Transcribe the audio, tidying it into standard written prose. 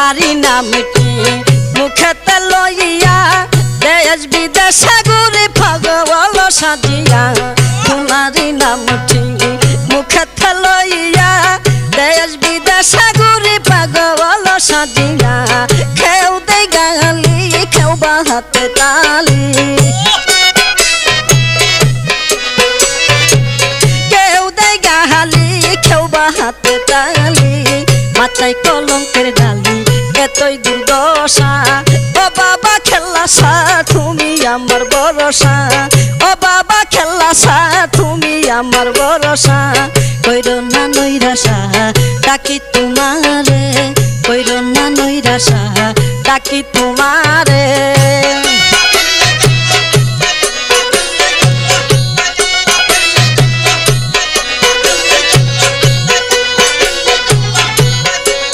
তোমারই নামটি মুখেতে লইয়া দেশ বিদেশে ঘুরি পাগল সাজিয়া তোমারই নামটি মুখেতে লইয়া দেশ বিদেশে ঘুরি পাগল সাজিয়া কেউ দেয় গালি কেউ বা হাতে তালি কেউ দেয় গালি কেউ বা হাতে তালি মাথায় কলঙ্কের ডালি এতই দুর্দশা ও বাবা খেলাসা তুমি আমার ভরসা ও বাবা খেলাসা তুমি আমার ভরসা কইরো না নৈরাশা ডাকি তোমারে কইরো না নৈরাশা